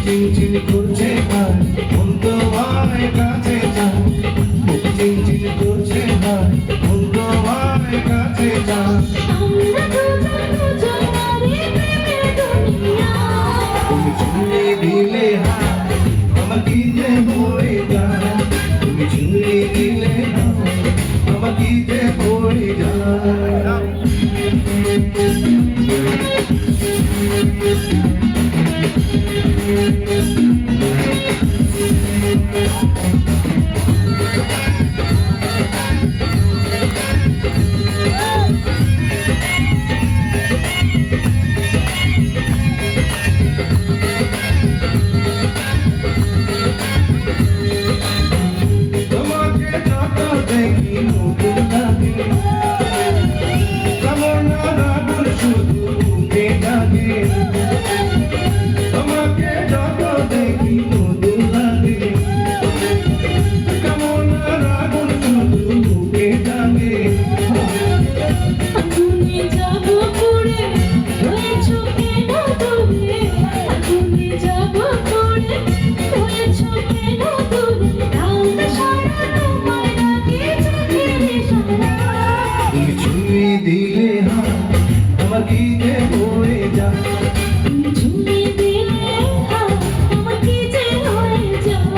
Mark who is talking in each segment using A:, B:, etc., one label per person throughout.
A: চিনচিন করছে হায় মন তোমায় কাছে চায়, বুক চিনচিন করছে হায় মন তোমায় কাছে চায়। তুমি ছুঁয়ে দিলে হায় আমার কি যে হয়ে যায়, তুমি ছুঁয়ে দিলে হায় আমার কি যে হয়ে যায়। তোমাকে যত দেখি নতুন লাগে, কেমন আগুন শুধু বুকে লাগে। তোমাকে যত দেখি নতুন লাগে, কেমন আগুন শুধু বুকে লাগে।
B: আগুনে যাব পড়ে হয়েছো কেন দূরে, আগুনে যাব পড়ে হয়েছো কেন দূরে, রাত সারা তোমার লাগে চোখের ইশারা।
A: তুমি ছুঁয়ে দিলে হায় আমার কি যে হয়ে যায়,
B: তুমি ছুঁয়ে দিলে হায় আমার কি যে হয়ে যায়।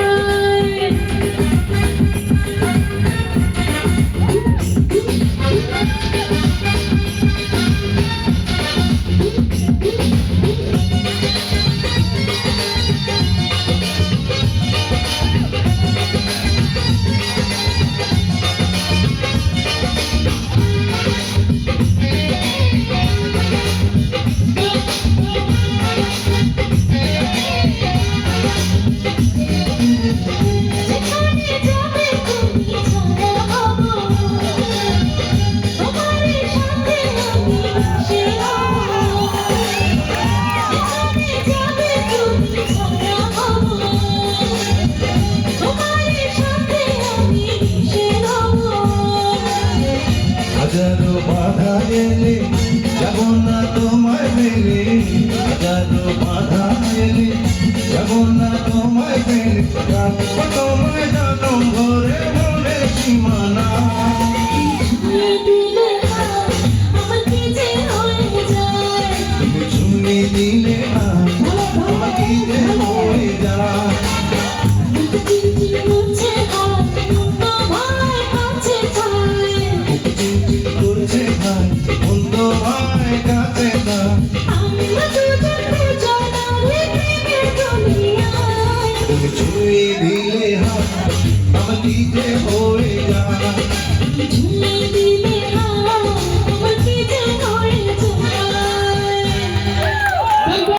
B: যেখানে যাবে তুমি ছাড়া হব, তোমার সাথে আমি মিশে রব। যেখানে যাবে তুমি ছাড়া হব, তোমার সাথে আমি মিশে রব।
A: হাজারো বাধা এলে যাব না তোমায় মেলে, হাজারো বাধা এলে যাব না তোমায় মেলে। রাখবো তোমায় জানো ঘরে মনে সীমানা,
B: ছুঁয়ে দিলে হায় আমার কি যে হয়ে যায়।
A: তুমি ছুঁয়ে দিলে হায় আমার কি যে হয়ে যায়।
B: বুক চিনচিন করছে হায় মন তোমার কাছে চায়।
A: বুক চিনচিন করছে হায় মন তোমায় কাছে চায়।
B: আমরা দুজন দুজনারে প্রেমের দুনিয়ায়।
A: তুমি ছুঁয়ে দিলে হায় আমার কি যে হয়ে যায়।
B: ছুঁয়ে